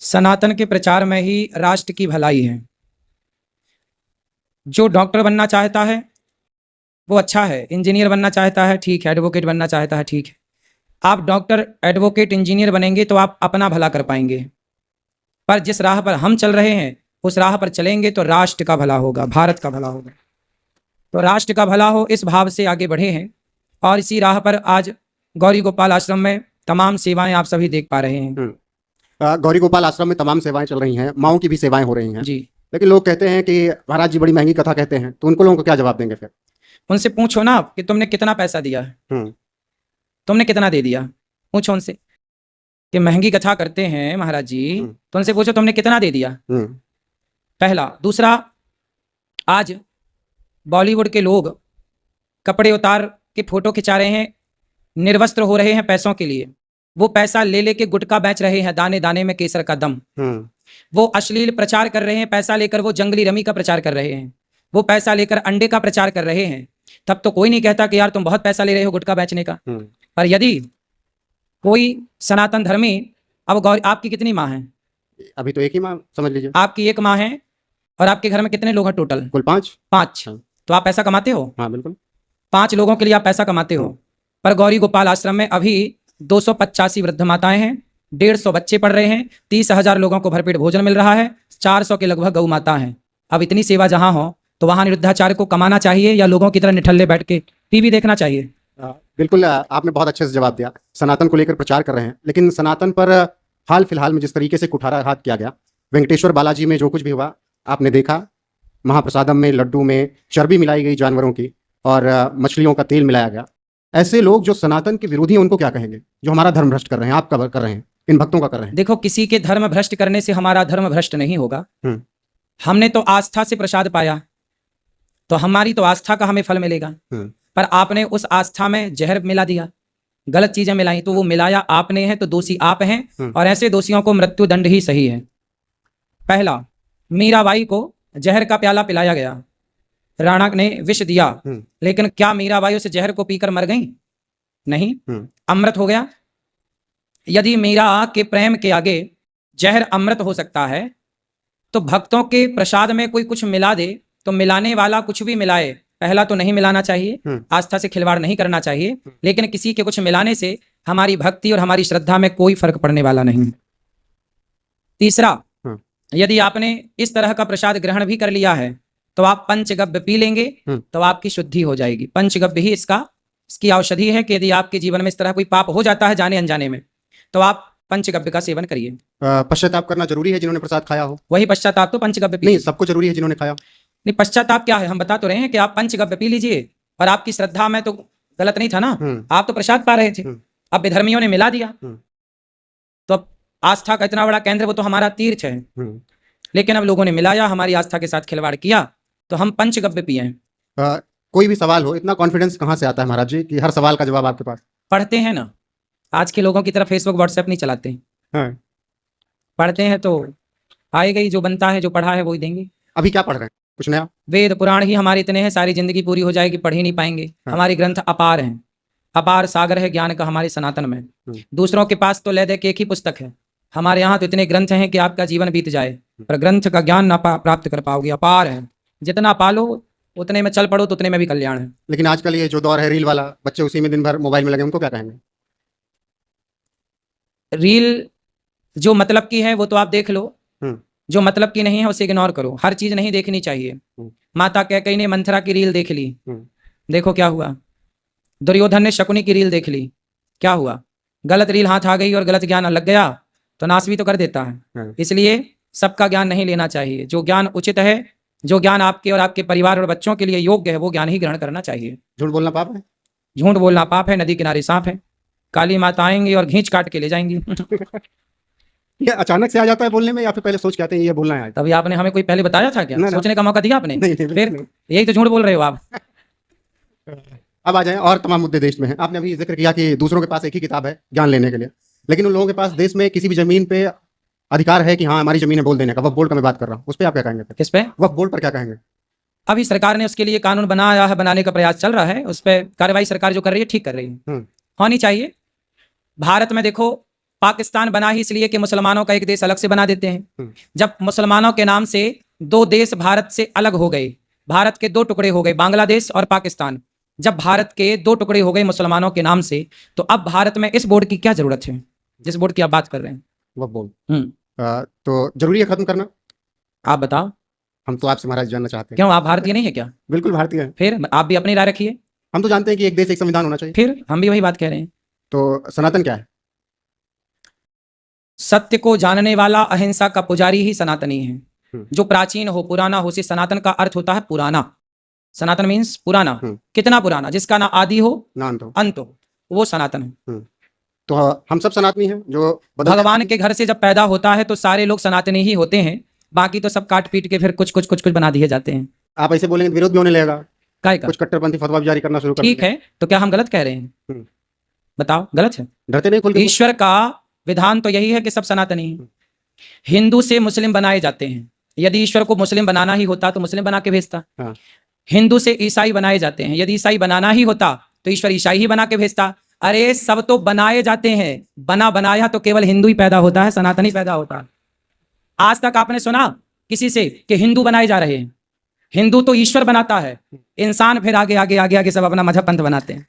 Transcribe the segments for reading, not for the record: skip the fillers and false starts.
सनातन के प्रचार में ही राष्ट्र की भलाई है। जो डॉक्टर बनना चाहता है वो अच्छा है, इंजीनियर बनना चाहता है ठीक है, एडवोकेट बनना चाहता है ठीक है। आप डॉक्टर, एडवोकेट, इंजीनियर बनेंगे तो आप अपना भला कर पाएंगे, पर जिस राह पर हम चल रहे हैं उस राह पर चलेंगे तो राष्ट्र का भला होगा, भारत का भला होगा। तो राष्ट्र का भला हो इस भाव से आगे बढ़े हैं और इसी राह पर आज गौरी गोपाल आश्रम में तमाम सेवाएं आप सभी देख पा रहे हैं। गौरी गोपाल आश्रम में तमाम सेवाएं चल रही हैं, माओं की भी सेवाएं हो रही हैं जी। लेकिन लोग कहते हैं कि महाराज जी बड़ी महंगी कथा कहते हैं, तो उनको लोगों को क्या जवाब देंगे फिर? उनसे पूछो ना कि तुमने कितना पैसा दिया है, तुमने कितना दे दिया, पूछो उनसे कि महंगी कथा करते हैं महाराज जी, तो उनसे पूछो तुमने कितना दे दिया। पहला। दूसरा, आज बॉलीवुड के लोग कपड़े उतार के फोटो खिंचा रहे हैं, निर्वस्त्र हो रहे हैं पैसों के लिए। वो पैसा ले लेके गुटखा बेच रहे हैं, दाने दाने में केसर का दम। वो अश्लील प्रचार कर रहे हैं, पैसा लेकर वो जंगली रमी का प्रचार कर रहे हैं, वो पैसा लेकर अंडे का प्रचार कर रहे हैं। तब तो कोई नहीं कहता कि यार तुम बहुत पैसा ले रहे हो गुटखा बेचने का। पर यदि कोई सनातन धर्मी, अब गौरी आपकी कितनी माँ है? अभी तो एक ही माँ समझ लीजिए। आपकी एक माँ है और आपके घर में कितने लोग हैं टोटल? कुल 5। 5। तो आप पैसा कमाते हो? हाँ बिल्कुल। 5 लोगों के लिए आप पैसा कमाते हो। पर गौरी गोपाल आश्रम में अभी 285 वृद्ध माताएं हैं, 150 बच्चे पढ़ रहे हैं, 30,000 लोगों को भरपेट भोजन मिल रहा है, 400 के लगभग गौ माता हैं। अब इतनी सेवा जहां हो तो वहां निरुद्धाचार्य को कमाना चाहिए या लोगों की तरह निठल्ले बैठ के टीवी देखना चाहिए? बिल्कुल, आपने बहुत अच्छे से जवाब दिया। सनातन को लेकर प्रचार कर रहे हैं, लेकिन सनातन पर हाल फिलहाल में जिस तरीके से कुठाराघात किया गया, वेंकटेश्वर बालाजी में जो कुछ भी हुआ आपने देखा, महाप्रसादम में लड्डू में चर्बी मिलाई गई जानवरों की और मछलियों का तेल मिलाया गया। ऐसे लोग जो सनातन के विरोधी हैं उनको क्या कहेंगे, जो हमारा धर्म भ्रष्ट कर रहे हैं, आप कर रहे हैं, इन भक्तों का कर रहे हैं? देखो, किसी के धर्म भ्रष्ट करने से हमारा धर्म भ्रष्ट नहीं होगा। हमने तो आस्था से प्रसाद पाया, तो हमारी तो आस्था का हमें फल मिलेगा। पर आपने उस आस्था में जहर मिला दिया, गलत चीजें मिलाई, तो वो मिलाया आपने है, तो दोषी आप हैं और ऐसे दोषियों को मृत्यु दंड ही सही है। पहला, मीराबाई को जहर का प्याला पिलाया गया, राणा ने विष दिया, लेकिन क्या मीराबाई उस जहर को पीकर मर गई? नहीं, अमृत हो गया। यदि मीरा के प्रेम के आगे जहर अमृत हो सकता है, तो भक्तों के प्रसाद में कोई कुछ मिला दे तो मिलाने वाला कुछ भी मिलाए, पहला तो नहीं मिलाना चाहिए, आस्था से खिलवाड़ नहीं करना चाहिए, लेकिन किसी के कुछ मिलाने से हमारी भक्ति और हमारी श्रद्धा में कोई फर्क पड़ने वाला नहीं। तीसरा, यदि आपने इस तरह का प्रसाद ग्रहण भी कर लिया है तो आप पंचगव्य पी लेंगे तो आपकी शुद्धि हो जाएगी। पंचगव्य ही इसकी औषधि है कि यदि आपके जीवन में इस तरह कोई पाप हो जाता है जाने अनजाने में, तो आप पंचगव्य का सेवन करिए। पश्चाताप करना जरूरी है जिन्होंने प्रसाद खाया हो? वही पश्चाताप तो पंचगव्य नहीं, सबको जरूरी है जिन्होंने खाया? नहीं, पश्चाताप क्या है, हम बता तो रहे हैं कि आप पंचगव्य पी लीजिए। और आपकी श्रद्धा में तो गलत नहीं था ना, आप तो प्रसाद पा रहे थे, अब विधर्मियों ने मिला दिया, तो अब आस्था का इतना बड़ा केंद्र वो तो हमारा तीर्थ है, लेकिन अब लोगों ने मिलाया, हमारी आस्था के साथ खिलवाड़ किया, तो हम पंचगव्य पिए। कोई भी सवाल हो, इतना कॉन्फिडेंस कहाँ से आता है महाराज जी कि हर सवाल का जवाब आपके पास? पढ़ते हैं ना, आज के लोगों की तरह फेसबुक व्हाट्सएप नहीं चलाते हैं। पढ़ते हैं तो आएगा ही, जो बनता है, जो पढ़ा है वही देंगे। अभी क्या पढ़ रहे हैं, कुछ नया? वेद पुराण ही हमारे इतने हैं, सारी जिंदगी पूरी हो जाएगी, पढ़ ही नहीं पाएंगे। हमारे ग्रंथ अपार हैं, अपार सागर है ज्ञान का हमारे सनातन में। दूसरों के पास तो ले दे के एक ही पुस्तक है, हमारे यहाँ तो इतने ग्रंथ हैं कि आपका जीवन बीत जाए पर ग्रंथ का ज्ञान ना प्राप्त कर पाओगे। अपार है, जितना पालो उतने में चल पड़ो तो उतने में भी कल्याण है। लेकिन आजकल ये जो दौर है रील वाला, बच्चे उसी में दिन भर मोबाइल में लगे, उनको क्या कहेंगे? रील जो मतलब की है वो तो आप देख लो, जो मतलब की नहीं है उसे इग्नोर करो। हर चीज नहीं देखनी चाहिए। माता कैकेयी ने मंथरा की रील देख ली, देखो क्या हुआ। दुर्योधन ने शकुनी की रील देख ली, क्या हुआ? गलत रील हाथ आ गई और गलत ज्ञान लग गया तो नाश भी तो कर देता है। इसलिए सबका ज्ञान नहीं लेना चाहिए, जो ज्ञान उचित है, जो ज्ञान आपके और आपके परिवार और बच्चों के लिए योग्य है, वो ज्ञान ही ग्रहण करना चाहिए। झूठ बोलना पाप है? झूठ बोलना पाप है, नदी किनारे सांप है, काली माता आएंगी और घींच काट के ले जाएंगी। ये अचानक से आ जाता है बोलने में या फिर पहले सोच के आते हैं ये बोलना है? तभी आपने हमें कोई पहले बताया था क्या? सोचने का मौका दिया आपने? नहीं, फिर यही तो झूठ बोल रहे हो आप। अब आ जाएं और तमाम मुद्दे देश में हैं। आपने अभी जिक्र किया कि दूसरों के पास एक ही किताब है ज्ञान लेने के लिए, लेकिन उन लोगों के पास देश में किसी भी जमीन पे अधिकार है कि हाँ हमारी जमीन है बोल देने का। वक्फ बोर्ड का मैं बात कर रहा हूँ, उस पर आप क्या कहेंगे? किस पे? वक्फ बोर्ड पर क्या कहेंगे? अभी सरकार ने उसके लिए कानून बनाया है, बनाने का प्रयास चल रहा है, उस पर कार्रवाई सरकार जो कर रही है ठीक कर रही है, होनी चाहिए। भारत में देखो पाकिस्तान बना ही इसलिए कि मुसलमानों का एक देश अलग से बना देते हैं। हम्म। जब मुसलमानों के नाम से दो देश भारत से अलग हो गए, भारत के दो टुकड़े हो गए, बांग्लादेश और पाकिस्तान, जब भारत के दो टुकड़े हो गए मुसलमानों के नाम से, तो अब भारत में इस बोर्ड की क्या जरूरत है जिस बोर्ड की आप बात कर रहे हैं? वह बोल तो जरूरी है खत्म करना? आप बताओ। हम तो आपसे महाराज जानना चाहते हैं। क्यों, आप भारतीय नहीं है क्या? बिल्कुल भारतीय है। फिर आप भी अपनी राय रखिए। हम तो जानते हैं कि एक देश एक संविधान होना चाहिए। फिर हम भी वही बात कह रहे हैं। तो सनातन क्या है? सत्य को जानने वाला, अहिंसा का पुजारी ही सनातनी है। जो प्राचीन हो, पुराना हो। से सनातन का अर्थ होता है पुराना। सनातन मीन्स पुराना। कितना पुराना? जिसका ना आदि हो ना अंत हो। अंत हो, वो सनातन है। तो हम सब सनातनी हैं जो भगवान के घर से जब पैदा होता है तो सारे लोग सनातनी ही होते हैं, बाकी तो सब काट पीट के फिर कुछ कुछ कुछ कुछ बना दिए जाते हैं। आप ऐसे बोलेंगे विरोध भी होने लगेगा, काय का? कुछ कट्टरपंथी फतवा भी जारी करना शुरू कर ठीक है, तो क्या हम गलत कह रहे हैं? बताओ, गलत है? डरते नहीं खुल के? ईश्वर का विधान तो यही है कि सब सनातनी है। हिंदू से मुस्लिम बनाए जाते हैं। यदि ईश्वर को मुस्लिम बनाना ही होता तो मुस्लिम बना के भेजता। हिंदू से ईसाई बनाए जाते हैं। यदि ईसाई बनाना ही होता तो ईश्वर ईसाई ही बना के भेजता। अरे सब तो बनाए जाते हैं, बना बनाया तो केवल हिंदू ही पैदा होता है, सनातनी पैदा होता है। आज तक आपने सुना किसी से कि हिंदू बनाए जा रहे हैं? हिंदू तो ईश्वर बनाता है, इंसान फिर आगे आगे आगे आगे सब अपना मजहब पंथ बनाते हैं।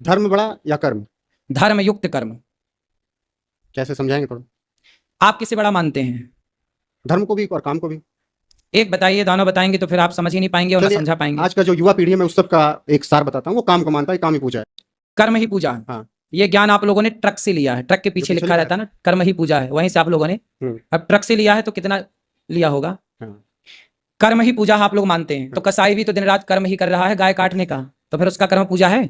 धर्म बड़ा या कर्म? धर्म युक्त कर्म। कैसे समझाएंगे थोड़ा? आप किसे बड़ा मानते हैं? धर्म को भी और काम को भी। एक बताइए, दोनों बताएंगे तो फिर आप समझ ही नहीं पाएंगे और ना समझा पाएंगे। आज का जो युवा पीढ़ी है, मैं उस सब का एक सार बताता हूँ। वो काम को मानता है, काम ही पूजा है, कर्म ही पूजा है। हाँ। ये ज्ञान आप लोगों ने ट्रक से लिया है। ट्रक के पीछे लिखा रहता है ना, कर्म ही पूजा है, वहीं से आप लोगों ने अब ट्रक से लिया है तो कितना लिया होगा। कर्म ही पूजा आप लोग मानते हैं। तो कसाई भी तो दिन रात कर्म ही कर रहा है, गाय काटने का, तो फिर उसका कर्म पूजा है।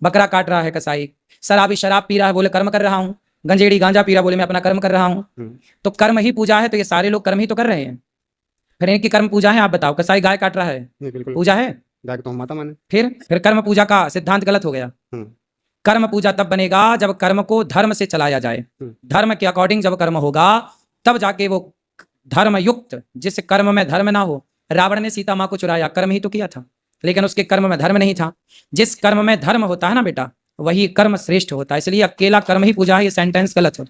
बकरा काट रहा है कसाई, शराबी शराब पी रहा है, बोले कर्म कर रहा हूँ, गंजेड़ी गांजा पी रहा, बोले मैं अपना कर्म कर रहा हूँ। तो कर्म ही पूजा है। तो ये सारे लोग कर्म ही तो कर रहे हैं, फिर इनकी कर्म पूजा है? आप बताओ। कसाई गाय काट रहा है, पूजा है? गाय तो हम माता माने। फिर कर्म पूजा का सिद्धांत गलत हो गया। कर्म पूजा तब बनेगा जब कर्म को धर्म से चलाया जाए। धर्म के अकॉर्डिंग जब कर्म होगा तब जाके वो धर्म युक्त, जिस कर्म में धर्म ना हो। रावण ने सीता माँ को चुराया, कर्म ही तो किया था, लेकिन उसके कर्म में धर्म नहीं था। जिस कर्म में धर्म होता है ना बेटा, वही कर्म श्रेष्ठ होता है। इसलिए अकेला कर्म ही पूजा है, ये सेंटेंस गलत है।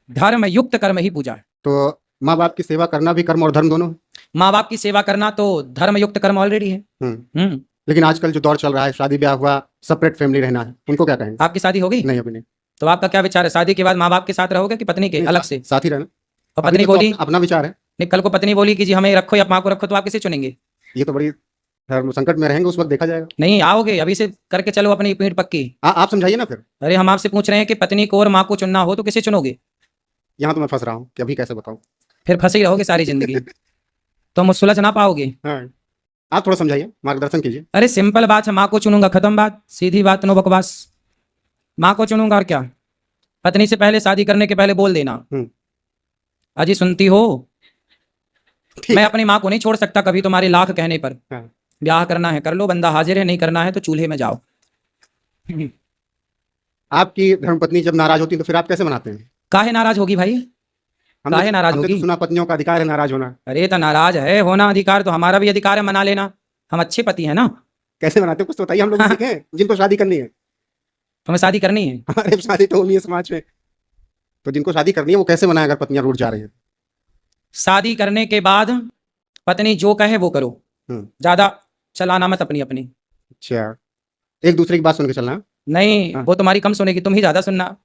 धर्म युक्त कर्म ही पूजा है। तो माँ बाप की सेवा करना भी कर्म और धर्म दोनों? माँ बाप की सेवा करना तो धर्म युक्त कर्म ऑलरेडी है। लेकिन आजकल जो दौर चल रहा है, शादी ब्याह हुआ, सेपरेट फैमिली रहना है, उनको क्या कहेंगे? आपकी शादी हो गई? नहीं, अभी नहीं। तो आपका क्या विचार है? शादी के बाद माँ बाप के साथ रहोगे कि पत्नी के अलग से? साथ ही रहना। और पत्नी बोली, अपना विचार है। नहीं, कल को पत्नी बोली कि जी हमें रखो या माँ को रखो, तो आप किसे चुनेंगे? ये तो बड़ी संकट में रहेंगे, उस वक्त देखा जाएगा। नहीं आओगे, अभी से करके चलो अपनी पीठ पक्की। आप समझाइए ना फिर। अरे हम आपसे पूछ रहे हैं कि पत्नी को और माँ को चुनना हो तो किसे चुनोगे? यहाँ तो मैं फंस रहा हूँ कि अभी कैसे बताऊँ। फिर फंसे ही रहोगे सारी जिंदगी, तो हम सुलझ ना पाओगे। हाँ। आप थोड़ा समझाइए, मार्गदर्शन कीजिए। अरे सिंपल बात है, माँ को चुनूंगा, खत्म बात, सीधी बात, नो बकवास। माँ को चुनूंगा और क्या। पत्नी से पहले, शादी करने के पहले बोल देना, अजी सुनती हो, मैं अपनी माँ को नहीं छोड़ सकता कभी तुम्हारे लाख कहने पर। ब्याह करना है कर लो, बंदा हाजिर है, नहीं करना है तो चूल्हे में जाओ। आपकी धर्मपत्नी जब नाराज होती है तो फिर आप कैसे मनाते हैं? काहे नाराज होगी भाई? काहे नाराज होगी? सुना पत्नियों का अधिकार है नाराज होना। अरे तो नाराज है होना अधिकार, तो हमारा भी अधिकार है मना लेना। हम अच्छे पति हैं ना। कैसे मनाते हो कुछ तो बताइए, हम लोग सीखें जिनको शादी करनी है। तुम्हें शादी करनी है? अरे शादी तो होनी है समाज में, तो जिनको शादी करनी है वो कैसे मनाए अगर पत्नियां रूठ जा रही हैं? शादी करने के बाद पत्नी जो कहे वो करो, ज्यादा चलाना मत अपनी अपनी। अच्छा, एक दूसरे की बात सुन के चलना? नहीं, वो तुम्हारी कम सुनेगी, तुम ही ज्यादा सुनना।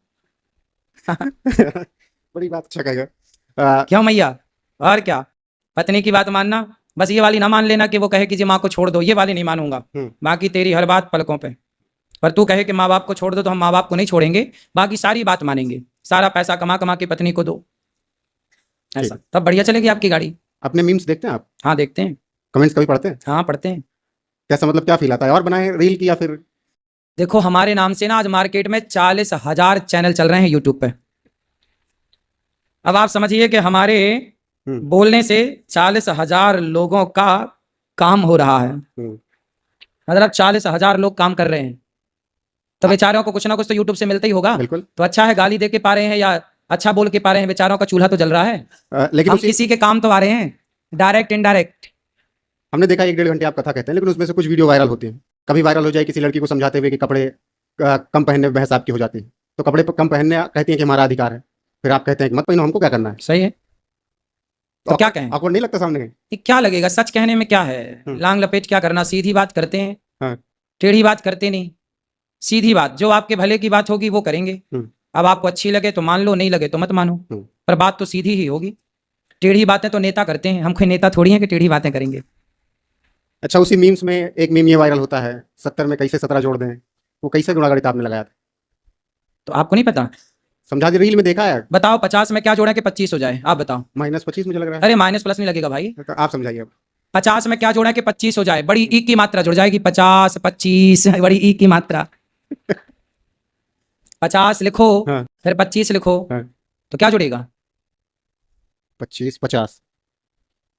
बड़ी बात। अच्छा कहेगा क्यों मैया? और क्या, पत्नी की बात मानना, बस ये वाली ना मान लेना कि वो कहे कि जी माँ को छोड़ दो, ये वाली नहीं मानूंगा। बाकी तेरी हर बात पलकों पे। पर तू कहे कि माँ बाप को छोड़ दो तो हम माँ बाप को नहीं छोड़ेंगे, बाकी सारी बात मानेंगे। सारा पैसा कमा कमा के पत्नी को दो, ऐसा तब बढ़िया चलेगी आपकी गाड़ी। अपने मीम्स देखते हैं आप? हाँ देखते हैं। कमेंट्स कभी पढ़ते हैं? हाँ पढ़ते हैं। कैसा, मतलब क्या फील आता है? और बनाए रील की या फिर? देखो हमारे नाम से ना आज मार्केट में 40,000 चैनल चल रहे हैं यूट्यूब पे। अब आप समझिए कि हमारे बोलने से 40,000 लोगों का काम हो रहा है। मतलब 40,000 लोग काम कर रहे हैं, तो बेचारों को कुछ ना कुछ तो यूट्यूब से मिलता ही होगा। बिल्कुल। तो अच्छा है, गाली दे के पा रहे हैं या अच्छा बोल के पा रहे हैं, बेचारों का चूल्हा तो जल रहा है। लेकिन हम किसी के काम तो आ रहे हैं, डायरेक्ट इनडायरेक्ट। हमने देखा 1-1.5 घंटे आप कथा कहते हैं, लेकिन उसमें से कुछ वीडियो वायरल होती है। कभी वायरल हो जाए किसी लड़की को समझाते हुए कि कपड़े कम पहनने में बहस आपकी हो जाती है, तो कपड़े कम पहनने कहती हैं कि हमारा अधिकार है, फिर आप कहते हैं कि मत पहनो, हमको क्या करना है? सही है, तो क्या कहें? आपको नहीं लगता सामने? ये क्या लगेगा, सच कहने में क्या है, लांग लपेट क्या करना, सीधी बात करते हैं, हाँ। टेढ़ी बात करते नहीं, सीधी बात, जो आपके भले की बात होगी वो करेंगे। अब आपको अच्छी लगे तो मान लो, नहीं लगे तो मत मानो, पर बात तो सीधी ही होगी। टेढ़ी बातें तो नेता करते हैं, हम कोई नेता थोड़ी हैं कि टेढ़ी बातें करेंगे। अच्छा, उसी मीम्स में एक मीम ये वायरल होता है, 70 में कैसे 17 जोड़ दें, वो कैसे गुणागणित आपने लगाया था? तो आपको नहीं पता? समझा दी, रील में देखा है। बताओ 50 में क्या जोड़े कि 25 हो जाए, आप बताओ। -25 मुझे लग रहा है। अरे माइनस प्लस नहीं लगेगा भाई, तो आप समझाइए अब। 50 में क्या जोड़ा कि 25 हो जाए, बड़ी ई की मात्रा जुड़ जाएगी, 50 25 बड़ी ई की मात्रा। 50 लिखो, हाँ। फिर 25 लिखो, हाँ। तो क्या जुड़ेगा? 25 50।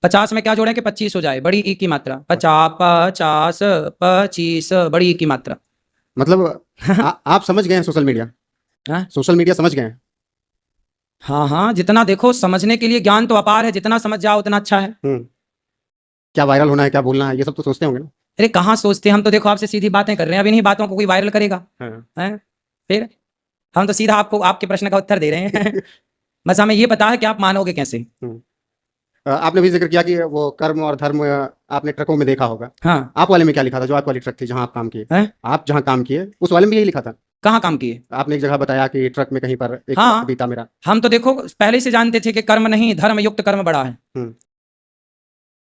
50 में क्या जोड़े कि 25 हो जाए, बड़ी ई की मात्रा, 50 25 बड़ी ई की मात्रा। मतलब आप समझ गए हैं सोशल मीडिया? हाँ? सोशल मीडिया समझ गए हैं? हाँ हाँ, जितना देखो समझने के लिए ज्ञान तो अपार है, जितना समझ जाओ उतना अच्छा है। क्या वायरल होना है, क्या बोलना है, ये सब तो सोचते होंगे ना? अरे कहाँ सोचते हैं, हम तो देखो आपसे सीधी बातें कर रहे हैं, अब इन्हीं बातों को कोई वायरल करेगा? हैं? फिर हम तो सीधा आपको आपके प्रश्न का उत्तर दे रहे हैं। बस हमें ये पता है कि आप मानोगे कैसे। आपने भी जिक्र किया कि वो कर्म और धर्म आपने ट्रकों में देखा होगा। हाँ। आप वाले में क्या लिखा था, जो आप वाली ट्रक थी जहां आप काम किए? हैं? आप जहां काम किए उस वाले में यही लिखा था? कहाँ काम किए? आपने एक जगह बताया कि ट्रक में कहीं पर एक हाँ। वक्त बीता मेरा। हम तो देखो पहले से जानते थे कि कर्म नहीं, धर्म युक्त कर्म बड़ा है।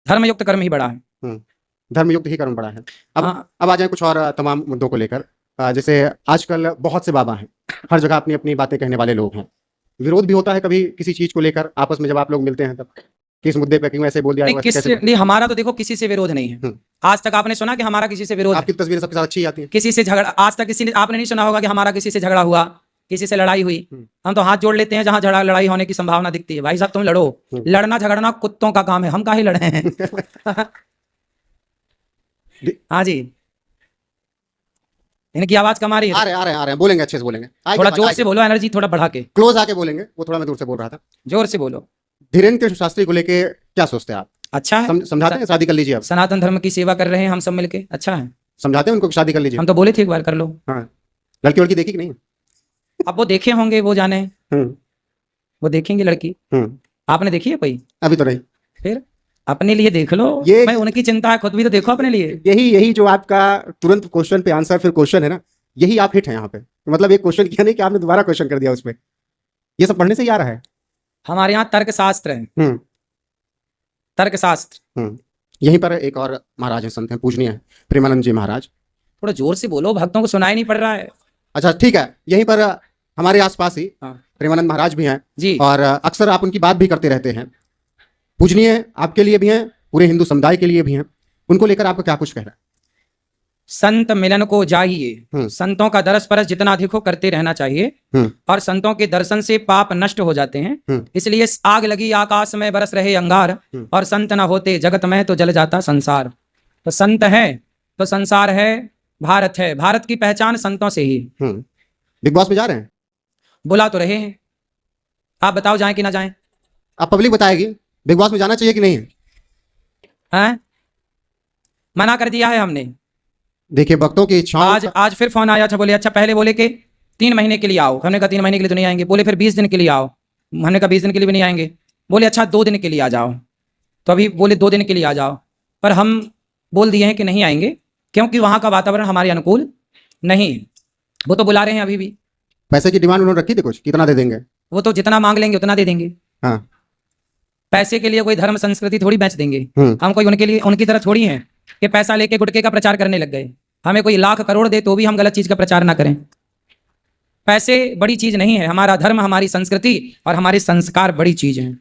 धर्म युक्त कर्म ही बड़ा है। धर्मयुक्त ही कर्म बड़ा है। अब हाँ। अब आ जाए कुछ और तमाम मुद्दों को लेकर। जैसे आजकल बहुत से बाबा हैं, हर जगह अपनी अपनी बातें कहने वाले लोग हैं। विरोध भी होता है कभी किसी चीज को लेकर आपस में, जब आप लोग मिलते हैं तब, किस मुद्दे पे क्यों ऐसे बोल दिया, नहीं, कैसे? नहीं, हमारा तो देखो किसी से विरोध नहीं है। आज तक आपने सुना कि हमारा किसी से विरोध है? आपकी तस्वीरें सबके साथ अच्छी आती हैं। किसी से झगड़ा आज तक किसी ने, आपने नहीं सुना होगा कि हमारा किसी से झगड़ा हुआ, किसी से लड़ाई हुई। हम तो हाथ जोड़ लेते हैं जहां झगड़ा लड़ाई होने की संभावना दिखती है। भाई साहब तुम लड़ो, लड़ना झगड़ना कुत्तों का काम है, हम काहे लड़े हैं? हाँ जी, इनकी आवाज कम आ रही है? आ रहे हैं, बोलेंगे, अच्छे से बोलेंगे। थोड़ा जोर से बोलो, एनर्जी थोड़ा बढ़ा के, क्लोज आके बोलेंगे, वो थोड़ा मैं दूर से बोल रहा था। जोर से बोलो। धीरेन्द्र शास्त्री को लेके क्या सोचते हैं आप? अच्छा है, समझाते हैं शादी कर लीजिए। अब सनातन धर्म की सेवा कर रहे हैं हम सब मिलके, अच्छा है। समझाते हैं उनको शादी कर लीजिए। हम तो बोले थे एक बार कर लो। हाँ। लड़की वड़की देखी कि नहीं? अब वो देखे होंगे, वो जाने, वो देखेंगे लड़की। आपने देखी है कोई? अभी तो नहीं। फिर अपने लिए देख लो, ये भाई उनकी चिंता है, खुद भी तो देखो अपने लिए। यही जो आपका तुरंत क्वेश्चन पे आंसर फिर क्वेश्चन है ना, यही आप हिट हैं यहाँ पे। मतलब एक क्वेश्चन किया नहीं कि आपने दोबारा क्वेश्चन कर दिया उसमें। ये सब पढ़ने से ही आ रहा है। हमारे यहाँ तर्क शास्त्र है, तर्क शास्त्र। यहीं पर एक और महाराज हैं, संत हैं, पूजनीय हैं, प्रेमानंद जी महाराज। थोड़ा जोर से बोलो, भक्तों को सुनाई नहीं पड़ रहा है। अच्छा ठीक है, यहीं पर हमारे आसपास ही प्रेमानंद महाराज भी हैं जी, और अक्सर आप उनकी बात भी करते रहते हैं। पूजनीय आपके लिए भी हैं, पूरे हिंदू समुदाय के लिए भी हैं। उनको लेकर आपको क्या कुछ कहना है? संत मिलन को जाइए, संतों का दरस परस जितना अधिक हो करते रहना चाहिए, और संतों के दर्शन से पाप नष्ट हो जाते हैं। इसलिए आग लगी आकाश में बरस रहे अंगार, और संत न होते जगत में तो जल जाता संसार। तो संत है तो संसार है, भारत है, भारत की पहचान संतों से ही। बिग बॉस में जा रहे हैं? बुला तो रहे हैं, आप बताओ जाएं कि ना जाएं? आप पब्लिक बताएगी बिग बॉस में जाना चाहिए कि नहीं है? मना कर दिया है हमने। देखिए भक्तों की इच्छा। आज फिर फोन आया था, बोले अच्छा पहले बोले कि 3 महीने के लिए आओ, हमने कहा 3 महीने के लिए तो नहीं आएंगे। बोले फिर 20 दिन के लिए आओ, हमने कहा 20 दिन के लिए भी नहीं आएंगे। बोले अच्छा 2 दिन के लिए आ जाओ, तो अभी बोले 2 दिन के लिए आ जाओ, पर हम बोल दिए हैं कि नहीं आएंगे क्योंकि वहाँ का वातावरण हमारे अनुकूल नहीं है। वो तो बुला रहे हैं अभी भी। पैसे की डिमांड उन्होंने रखी थी कुछ, कितना दे देंगे? वो तो जितना मांग लेंगे उतना दे देंगे। हाँ। पैसे के लिए कोई धर्म संस्कृति थोड़ी बेच देंगे हम, कोई उनके लिए उनकी तरह थोड़ी हैं कि पैसा लेके गुटके का प्रचार करने लग गए। हमें कोई लाख करोड़ दे तो भी हम गलत चीज का प्रचार ना करें। पैसे बड़ी चीज नहीं है, हमारा धर्म, हमारी संस्कृति और हमारे संस्कार बड़ी चीज हैं।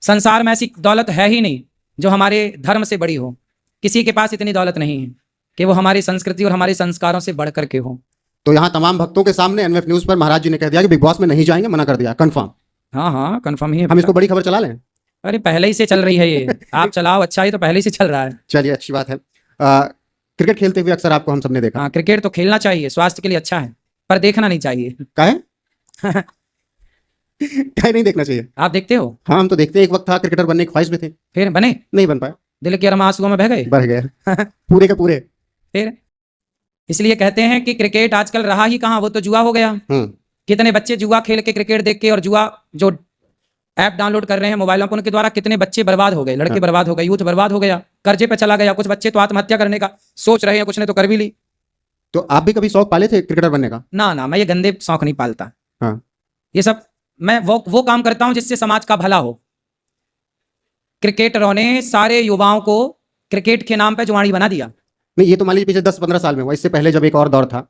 संसार में ऐसी दौलत है ही नहीं जो हमारे धर्म से बड़ी हो। किसी के पास इतनी दौलत नहीं है कि वो हमारी संस्कृति और हमारे संस्कारों से बढ़ करके हो। तो यहाँ तमाम भक्तों के सामने एनएफ न्यूज पर महाराज जी ने कह दिया कि बिग बॉस में नहीं जाएंगे, मना कर दिया, कंफर्म। हाँ हाँ कंफर्म ही है। हम इसको बड़ी खबर चला लें? अरे पहले ही से चल रही है ये, आप चलाओ, अच्छा ही तो पहले ही से चल रहा है। चलिए अच्छी बात है। क्रिकेट खेलते हुए अक्सर आपको हम सबने देखा। हाँ, क्रिकेट तो खेलना चाहिए, स्वास्थ्य के लिए अच्छा है, पर देखना नहीं चाहिए। काहे? काहे नहीं देखना चाहिए? आप देखते हो? हाँ हम तो देखते हैं। एक वक्त था क्रिकेटर बनने की ख्वाहिश में थे। फिर बने? नहीं बन पाया। दिल के अरमां आंसुओं में बह गए? बह गए पूरे के पूरे। फिर इसलिए कहते हैं कि क्रिकेट आजकल रहा ही कहाँ, वो तो जुआ हो गया। कितने बच्चे जुआ खेल के, क्रिकेट देख के और जुआ जो ऐप डाउनलोड कर रहे हैं मोबाइलों पर, उनके द्वारा कितने बच्चे बर्बाद हो गए, लड़के बर्बाद हो गए, यूथ बर्बाद हो गया, कर्जे पे चला गया। कुछ बच्चे तो आत्महत्या करने का सोच रहे हैं, कुछ ने तो कर भी ली। तो आप भी कभी शौक पाले थे क्रिकेटर बनने का? ना, मैं ये गंदे शौक नहीं पालता। हाँ। ये सब मैं वो काम करता हूं जिससे समाज का भला हो। क्रिकेटरों ने सारे युवाओं को क्रिकेट के नाम पे जुआड़ी बना दिया। नहीं, ये तो मान लीजिए पिछले 10-15 साल में हुआ। इससे पहले जब एक और दौर था,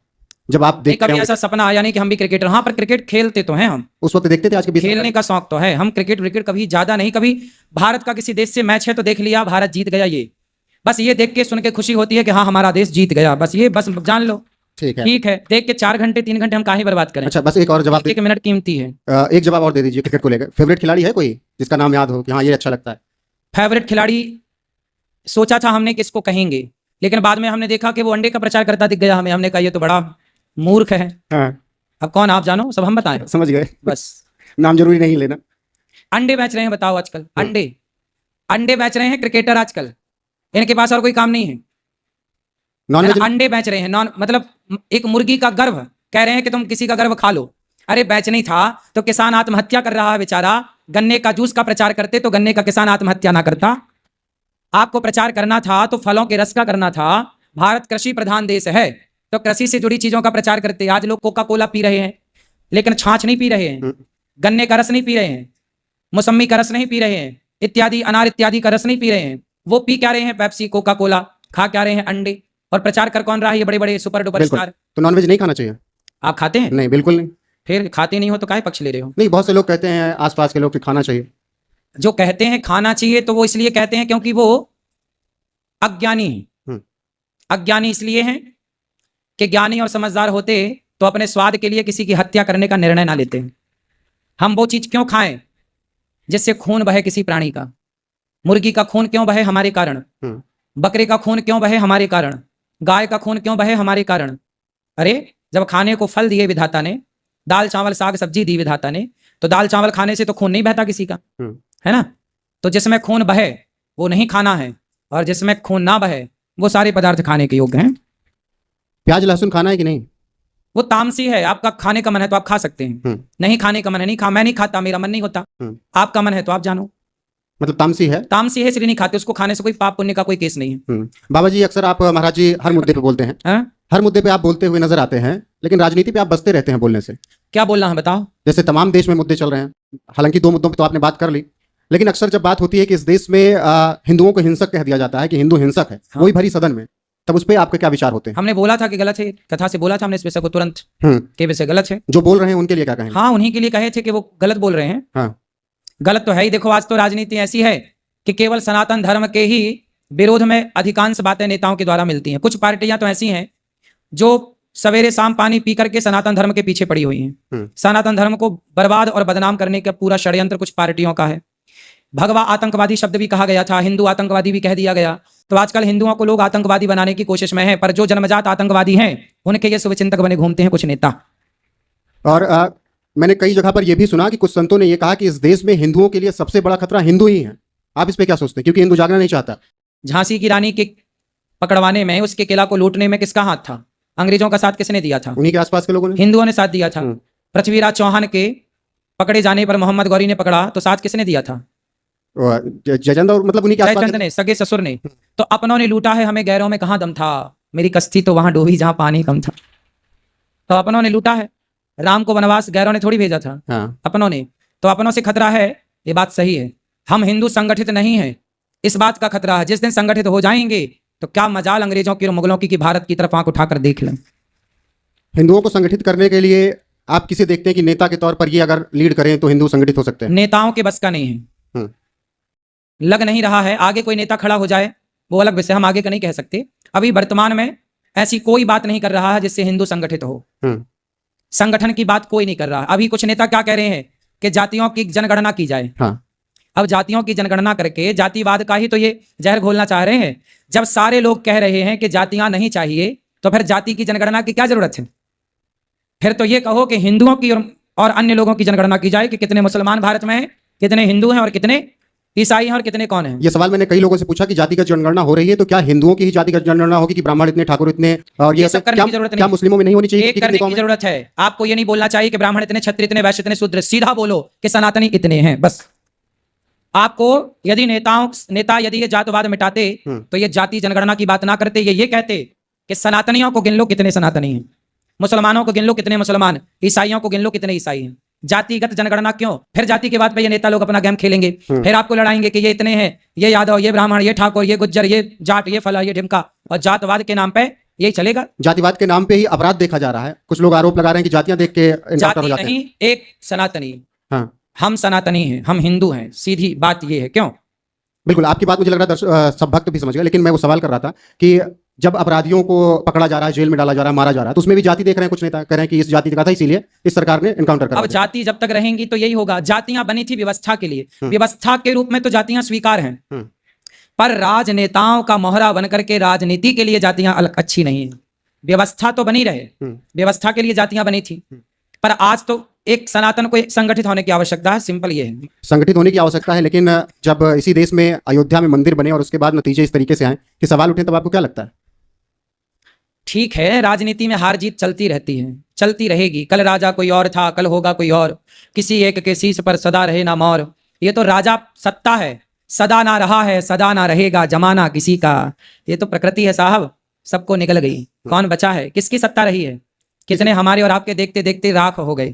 जब आप देखते कभी ऐसा सपना आया नहीं कि हम भी क्रिकेटर, हाँ, पर क्रिकेट खेलते तो हैं हम, उस वक्त देखते थे। आज के 20 खेलने का शौक तो है। हम क्रिकेट कभी ज्यादा नहीं, कभी भारत का किसी देश से मैच है तो देख लिया, भारत जीत गया, ये बस ये देख के सुन के खुशी होती है कि हाँ हमारा देश जीत गया, बस ये बस जान लो। ठीक है, देख के 4 घंटे 3 घंटे हम काहे बर्बाद करें। अच्छा, बस एक और जवाब, एक मिनट कीमती है। एक जवाब और दे दीजिए क्रिकेट को लेकर। फेवरेट खिलाड़ी है कोई जिसका नाम याद हो कि हाँ ये अच्छा लगता है? फेवरेट खिलाड़ी सोचा था हमने किसको कहेंगे, लेकिन बाद में हमने देखा कि वो अंडे का प्रचार करता दिख गया हमें। हमने कहा ये तो बड़ा मूर्ख है। हाँ। अब कौन आप जानो, सब हम बताएं। समझ गए, बस नाम जरूरी नहीं लेना। अंडे बेच रहे हैं, बताओ आजकल अंडे बेच रहे हैं क्रिकेटर आजकल, इनके पास और कोई काम नहीं है। नॉनवेज अंडे बेच रहे हैं, मतलब एक मुर्गी का गर्भ, कह रहे हैं कि तुम किसी का गर्भ खा लो। अरे बेच नहीं था तो किसान आत्महत्या कर रहा है बेचारा। गन्ने का जूस का प्रचार करते तो गन्ने का किसान आत्महत्या ना करता। आपको प्रचार करना था तो फलों के रस का करना था। भारत कृषि प्रधान देश है तो कृषि से जुड़ी चीजों का प्रचार करते। आज लोग कोका कोला पी रहे हैं लेकिन छाछ नहीं पी रहे हैं, गन्ने का रस नहीं पी रहे हैं, मौसमी का रस नहीं पी रहे हैं, इत्यादि अनार इत्यादि का रस नहीं पी रहे हैं। वो पी क्या रहे हैं? Pepsi, Coca Cola. खा क्या रहे हैं? अंडे। और प्रचार कर कौन रहा है? ये बड़े बड़े सुपर डुपर स्टार। तो नॉनवेज नहीं खाना चाहिए? आप खाते हैं? नहीं, बिल्कुल नहीं। फिर खाते नहीं हो तो काहे पक्ष ले रहे हो? नहीं, बहुत से लोग कहते हैं, आसपास के लोग, कि खाना चाहिए। जो कहते हैं खाना चाहिए तो वो इसलिए कहते हैं क्योंकि वो अज्ञानी है। अज्ञानी इसलिए हैं कि ज्ञानी और समझदार होते तो अपने स्वाद के लिए किसी की हत्या करने का निर्णय ना लेते। हम वो चीज क्यों खाएं जिससे खून बहे किसी प्राणी का? मुर्गी का खून क्यों बहे? हमारे कारण। बकरे का खून क्यों बहे? हमारे कारण। गाय का खून क्यों बहे? हमारे कारण। अरे जब खाने को फल दिए विधाता ने, दाल चावल साग सब्जी दी विधाता ने, तो दाल चावल खाने से तो खून नहीं बहता किसी का, है ना? तो जिसमें खून बहे वो नहीं खाना है, और जिसमें खून ना बहे वो सारे पदार्थ खाने के योग्य हैं। प्याज लहसुन खाना है कि नहीं? वो तामसी है। आपका खाने का मन है तो आप खा सकते हैं, नहीं खाने का मन है नहीं खा। मैं नहीं खाता, मेरा मन नहीं होता। आपका मन है तो आप जानो। मतलब तामसी है? तामसी है इसलिए नहीं खाते। उसको खाने से कोई पाप पुण्य का कोई केस नहीं है। बाबा जी, अक्सर आप महाराज जी हर मुद्दे पे बोलते हैं। हर मुद्दे पे आप बोलते हुए नजर आते हैं, लेकिन राजनीति पे आप बचते रहते हैं बोलने से। क्या बोलना है बताओ? जैसे तमाम देश में मुद्दे चल रहे हैं, हालांकि 2 मुद्दों पे तो आपने बात कर ली, लेकिन अक्सर जब बात होती है कि इस देश में हिंदुओं को हिंसक कह दिया जाता है कि हिंदू हिंसक है, वही भरी सदन में, तब उस पर आपके क्या विचार होते हैं? हमने बोला था कि गलत है, कथा से बोला था हमने इस विषय को तुरंत के विषय गलत है। जो बोल रहे हैं उनके लिए क्या कहें? हाँ, उन्हीं के लिए कहे थे कि वो गलत बोल रहे हैं। हाँ, गलत तो है ही। देखो आज तो राजनीति ऐसी है कि केवल सनातन धर्म के ही विरोध में अधिकांश बातें नेताओं के द्वारा मिलती हैं। कुछ पार्टियां तो ऐसी हैं जो सवेरे शाम पानी पी करके सनातन धर्म के पीछे पड़ी हुई हैं। सनातन धर्म को बर्बाद और बदनाम करने का पूरा षड्यंत्र कुछ पार्टियों का है। भगवा आतंकवादी शब्द भी कहा गया था, हिंदू आतंकवादी भी कह दिया गया। तो आजकल हिंदुओं को लोग आतंकवादी बनाने की कोशिश में हैं, पर जो जन्मजात आतंकवादी हैं उनके ये शुभचिंतक बने घूमते हैं कुछ नेता। और मैंने कई जगह पर यह भी सुना कि कुछ संतों ने यह कहा कि इस देश में हिंदुओं के लिए सबसे बड़ा खतरा हिंदू ही है। आप इस पे क्या सोचते हैं? क्योंकि हिंदू जागना नहीं चाहता। झांसी की रानी के पकड़वाने में, उसके किला को लूटने में किसका हाथ था? अंग्रेजों का साथ किसने दिया था? उन्हीं के आसपास के लोगों ने, हिंदुओं ने साथ दिया था। पृथ्वीराज चौहान के पकड़े जाने पर मोहम्मद गौरी ने पकड़ा तो साथ किसने दिया था? जयचंद, और मतलब उन्हीं के आसपास जयचंद ने, सगे ससुर ने। तो अपनों ने लूटा है हमें, गैरों में कहाँ दम था। मेरी कश्ती तो वहां डूबी जहां पानी कम था। तो अपनों ने लूटा है। राम को वनवास गैरों ने थोड़ी भेजा था, अपनों ने। तो अपनों से खतरा है, ये बात सही है। हम हिंदू संगठित नहीं है, इस बात का खतरा है। जिस दिन संगठित हो जाएंगे तो क्या मजाल अंग्रेजों की और मुगलों की भारत की तरफ आंख उठाकर देख लें। हिंदुओं को संगठित करने के लिए आप किसे देखते हैं कि नेता के तौर पर ये अगर लीड करें तो हिंदू संगठित हो सकते हैं? नेताओं के बस का नहीं है, लग नहीं रहा है। आगे कोई नेता खड़ा हो जाए वो अलग विषय, हम आगे का नहीं कह सकते। अभी वर्तमान में ऐसी कोई बात नहीं कर रहा है जिससे हिंदू संगठित हो। संगठन की बात कोई नहीं कर रहा। अभी कुछ नेता क्या कह रहे हैं कि जातियों की जनगणना की जाए। अब जातियों की जनगणना करके जातिवाद का ही तो ये जहर घोलना चाह रहे हैं। जब सारे लोग कह रहे हैं कि जातियां नहीं चाहिए तो फिर जाति की जनगणना की क्या जरूरत है? फिर तो ये कहो कि हिंदुओं की और अन्य लोगों की जनगणना की जाए कि कितने मुसलमान भारत में हैं, कितने हिंदू हैं और कितने ईसाई हैं और कितने कौन हैं? ये सवाल मैंने कई लोगों से पूछा कि जातिगत जनगणना हो रही है तो क्या हिंदुओं की ही जातिगत जनगणना होगी कि ब्राह्मण इतने, ठाकुर इतने, और ये सब करने की जरूरत नहीं क्या है। मुस्लिमों में नहीं होनी चाहिए? एक करने की जरूरत है। आपको ये नहीं बोलना चाहिए कि ब्राह्मण इतने, क्षत्रिय इतने, वैश्य इतने, शूद्र। सीधा बोलो कि सनातनी इतने हैं, बस। आपको यदि नेता यदि ये जातवाद मिटाते तो ये जाति जनगणना की बात ना करते, ये कहते कि सनातनियों को गिन लो कितने सनातनी हैं, मुसलमानों को गिन लो कितने मुसलमान, ईसाइयों को गिन लो कितने ईसाई हैं। जातिगत जनगणना क्यों? फिर जाति के बाद पे ये नेता लोग अपना गेम खेलेंगे, फिर आपको लड़ाएंगे कि ये इतने हैं, ये यादव, ये ब्राह्मण, ये ठाकुर, ये गुज्जर, ये जाट, ये फला, ये ढिमका, और जातवाद के नाम पे यही चलेगा। जातिवाद के नाम पे ही अपराध देखा जा रहा है। कुछ लोग आरोप लगा रहे हैं कि जातियां देख के इनकार हो जाते हैं। नहीं, एक सनातनी। हाँ, हम सनातनी हैं, हम हिंदू हैं, सीधी बात ये है। क्यों? बिल्कुल, आपकी बात मुझे लग रहा है सब भक्त भी समझ गए, लेकिन मैं वो सवाल कर रहा था कि जब अपराधियों को पकड़ा जा रहा है, जेल में डाला जा रहा है, मारा जा रहा है, तो उसमें भी जाति देख रहे हैं कुछ नेता, कह रहे हैं कि इस जाति का था इसीलिए इस सरकार ने इनकाउंटर करा अब दिया। जाति जब तक रहेंगी तो यही होगा। जातियां बनी थी व्यवस्था के लिए, व्यवस्था के रूप में तो जातियां स्वीकार हैं, पर राजनेताओं का मोहरा बनकर के राजनीति के लिए जातियां अच्छी नहीं है। व्यवस्था तो बनी रहे, व्यवस्था के लिए जातियां बनी थी, पर आज तो एक सनातन को संगठित होने की आवश्यकता है। सिंपल ये है, संगठित होने की आवश्यकता है। लेकिन जब इसी देश में अयोध्या में मंदिर बने और उसके बाद नतीजे इस तरीके से आए कि सवाल उठे, तब आपको क्या लगता है? ठीक है, राजनीति में हार जीत चलती रहती है, चलती रहेगी। कल राजा कोई और था, कल होगा कोई और। किसी एक के शीश पर सदा रहे ना मोर। ये तो राजा सत्ता है, सदा ना रहा है, सदा ना रहेगा जमाना किसी का। ये तो प्रकृति है साहब, सबको निकल गई, कौन बचा है? किसकी सत्ता रही है? कितने हमारे और आपके देखते देखते राख हो गए।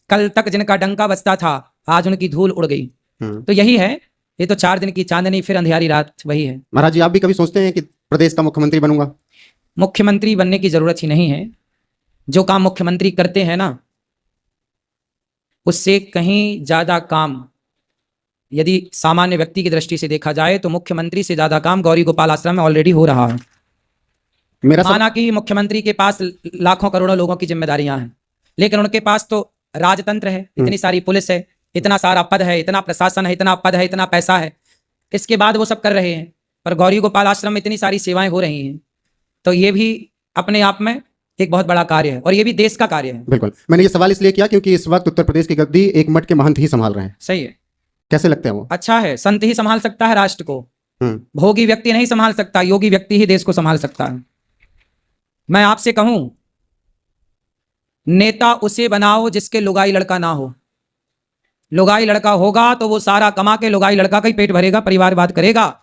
कल तक जिनका डंका बजता था, आज उनकी धूल उड़ गई। तो यही है, ये तो 4 दिन की चांदनी, फिर अंधियारी रात, वही है। महाराज जी, आप भी कभी सोचते हैं कि प्रदेश का मुख्यमंत्री बनूंगा? मुख्यमंत्री बनने की जरूरत ही नहीं है। जो काम मुख्यमंत्री करते हैं ना, उससे कहीं ज्यादा काम यदि सामान्य व्यक्ति की दृष्टि से देखा जाए तो मुख्यमंत्री से ज्यादा काम गौरी गोपाल आश्रम में ऑलरेडी हो रहा है। माना कि मुख्यमंत्री के पास लाखों करोड़ों लोगों की जिम्मेदारियां हैं, लेकिन उनके पास तो राजतंत्र है, इतनी सारी पुलिस है, इतना सारा पद है, इतना प्रशासन है, इतना पद है, इतना पैसा है, इसके बाद वो सब कर रहे हैं। पर गौरी गोपाल आश्रम में इतनी सारी सेवाएं हो रही हैं, तो ये भी अपने आप में एक बहुत बड़ा कार्य है, और ये भी देश का कार्य है। बिल्कुल, मैंने ये सवाल इसलिए किया क्योंकि इस वक्त उत्तर प्रदेश की गद्दी एक मठ के महंत ही संभाल रहे हैं। सही है। कैसे लगते हैं वो? अच्छा है, संत ही संभाल सकता है राष्ट्र को, भोगी व्यक्ति नहीं संभाल सकता, योगी व्यक्ति ही देश को संभाल सकता है। मैं आपसे कहूं, नेता उसे बनाओ जिसके लुगाई लड़का ना हो। लुगाई लड़का होगा तो वो सारा कमा के लुगाई लड़का का ही पेट भरेगा, परिवारवाद करेगा।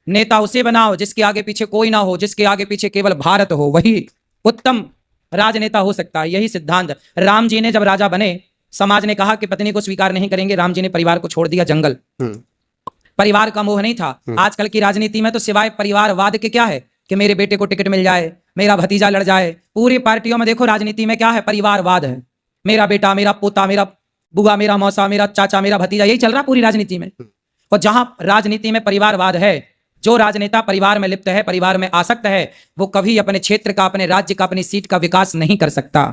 नेता उसे बनाओ जिसके आगे पीछे कोई ना हो, जिसके आगे पीछे केवल भारत हो, वही उत्तम राजनेता हो सकता है। यही सिद्धांत राम जी ने जब राजा बने, समाज ने कहा कि पत्नी को स्वीकार नहीं करेंगे, राम जी ने परिवार को छोड़ दिया जंगल। परिवार का मोह नहीं था। आजकल की राजनीति में तो सिवाय परिवारवाद के क्या है कि मेरे बेटे को टिकट मिल जाए, मेरा भतीजा लड़ जाए। पूरी पार्टियों में देखो राजनीति में क्या है, परिवारवाद है। मेरा बेटा, मेरा पोता, मेरा बुआ, मेरा मौसा, मेरा चाचा, मेरा भतीजा, यही चल रहा पूरी राजनीति में। और जहां राजनीति में परिवारवाद है, जो राजनेता परिवार में लिप्त है, परिवार में आसक्त है, वो कभी अपने क्षेत्र का, अपने राज्य का, अपनी सीट का विकास नहीं कर सकता।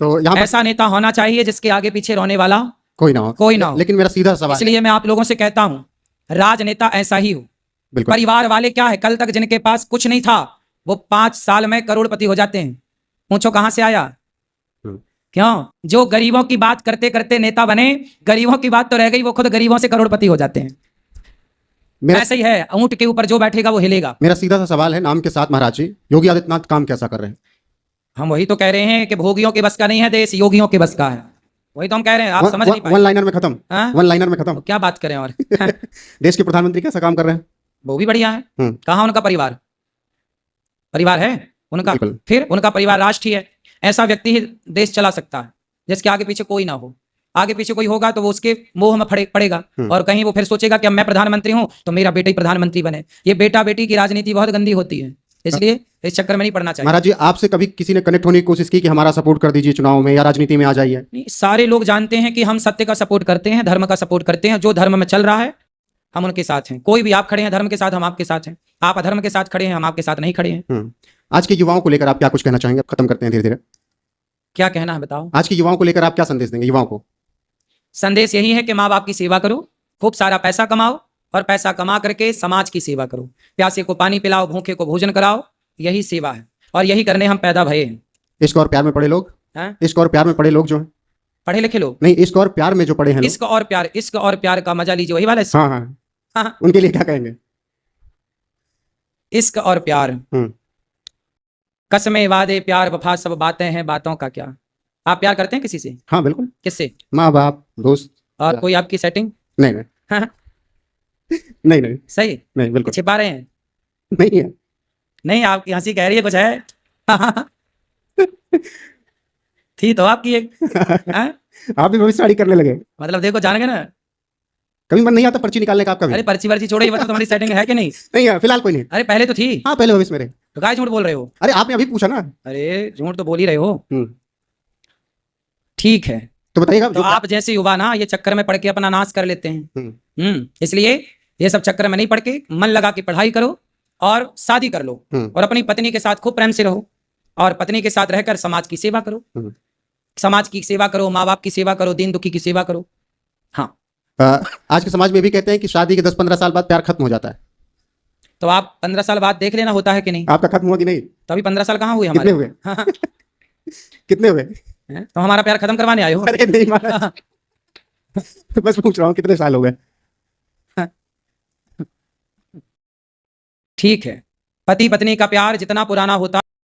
तो यहाँ ऐसा नेता होना चाहिए जिसके आगे पीछे रोने वाला कोई ना हो, कोई ना हो। लेकिन मेरा सीधा सवाल, इसलिए मैं आप लोगों से कहता हूं, राजनेता ऐसा ही हो। परिवार वाले क्या है, कल तक जिनके पास कुछ नहीं था, वो 5 साल में करोड़पति हो जाते हैं। पूछो कहां से आया? क्यों? जो गरीबों की बात करते करते नेता बने, गरीबों की बात तो रह गई, वो खुद गरीबों से करोड़पति हो जाते हैं। ऐसा ही है, ऊंट के ऊपर जो बैठेगा वो हिलेगा। मेरा सीधा सा सवाल है नाम के साथ, महाराज जी, योगी आदित्यनाथ काम कैसा कर रहे हैं? हम वही तो कह रहे हैं कि भोगियों के बस का नहीं है देश, योगियों के बस का है। वही तो हम कह रहे हैं, आप समझ नहीं पाए। वन लाइनर में खत्म, वन लाइनर में खत्म। तो क्या बात करें और देश के प्रधानमंत्री कैसा काम कर रहे हैं? वो भी बढ़िया है। कहाँ उनका परिवार? परिवार है उनका, फिर उनका परिवार राष्ट्र ही है। ऐसा व्यक्ति ही देश चला सकता है जिसके आगे पीछे कोई ना हो। आगे पीछे कोई होगा तो वो उसके मोह में पड़ेगा, और कहीं वो फिर सोचेगा कि अब मैं प्रधानमंत्री हूं तो मेरा बेटा ही प्रधानमंत्री बने। ये बेटा बेटी की राजनीति बहुत गंदी होती है, इसलिए इस चक्कर में नहीं पड़ना चाहिए। महाराज जी, आपसे कभी किसी ने कनेक्ट होने की कोशिश की कि हमारा सपोर्ट कर दीजिए चुनाव में या राजनीति में आ जाइए? नहीं, सारे लोग जानते हैं कि हम सत्य का सपोर्ट करते हैं, धर्म का सपोर्ट करते हैं। जो धर्म में चल रहा है हम उनके साथ हैं। कोई भी, आप खड़े हैं धर्म के साथ, हम आपके साथ हैं। आप अधर्म के साथ खड़े हैं, हम आपके साथ नहीं खड़े हैं। आज के युवाओं को लेकर आप क्या कुछ कहना चाहेंगे? खत्म करते हैं धीरे धीरे। क्या कहना है बताओ? आज के युवाओं को लेकर आप क्या संदेश देंगे युवाओं को? संदेश यही है कि माँ बाप की सेवा करो, खूब सारा पैसा कमाओ, और पैसा कमा करके समाज की सेवा करो। प्यासे को पानी पिलाओ, भूखे को भोजन कराओ, यही सेवा है, और यही करने हम पैदा भये हैं। इश्क और प्यार में पड़े लोग, इश्क और प्यार में पड़े लोग जो हैं, पढ़े लिखे लोग। नहीं, इश्क और प्यार में जो पढ़े हैं लोग। इश्क और प्यार का मजा लीजिए, वही वाला इश्क। हाँ हाँ, हाँ, उनके लिए क्या कहेंगे? इश्क और प्यार, कसमें वादे प्यार वफा सब बातें हैं, बातों का क्या। आप प्यार करते हैं किसी से? हाँ बिल्कुल। किससे? माँ बाप, दोस्त। और कोई आपकी सेटिंग? नहीं नहीं हाँ, नहीं नहीं सही। नहीं, बिल्कुल छिपा रहे हैं? नहीं है। नहीं, आपकी हंसी कह रही है कुछ है। थी तो आपकी एक। हाँ? आप भी भविष्यवाणी करने लगे। मतलब देखो, जान गए ना। कभी मन नहीं आता पर्ची निकालने का आपका भी? अरे पर्ची वर्ची छोड़ो, ये बताओ तुम्हारी सेटिंग है कि नहीं? नहीं है फिलहाल, कोई नहीं। अरे पहले तो थी। हाँ पहले भविष्य मेरे। तो काहे झूठ बोल रहे हो? अरे आपने अभी पूछा ना। अरे झूठ तो बोल ही रहे हो। हम्म, ठीक है, तो बताइएगा। तो आप जैसे युवा ना ये चक्कर में पढ़ के अपना नाश कर लेते हैं। इसलिए ये सब चक्कर में नहीं पढ़ के मन लगा के पढ़ाई करो और शादी कर लो और अपनी पत्नी के साथ खूब प्रेम से रहो और पत्नी के साथ रहकर समाज की सेवा करो। समाज की सेवा करो, माँ बाप की सेवा करो, दीन दुखी की सेवा करो। हाँ, आज के समाज में भी कहते हैं कि शादी के 10-15 साल बाद प्यार खत्म हो जाता है। तो आप 15 साल बाद देख लेना होता है कि नहीं। आपका खत्म हुआ कि नहीं? तो अभी 15 साल कहाँ हुए कितने हमारे? हुए? हाँ, कितने हुए? तो हमारा प्यार खत्म करवाने आए हो? अरे नहीं महाराज, बस पूछ रहा हूँ कितने साल हो गए। ठीक है, पति पत्नी का प्यार जितना पुराना होता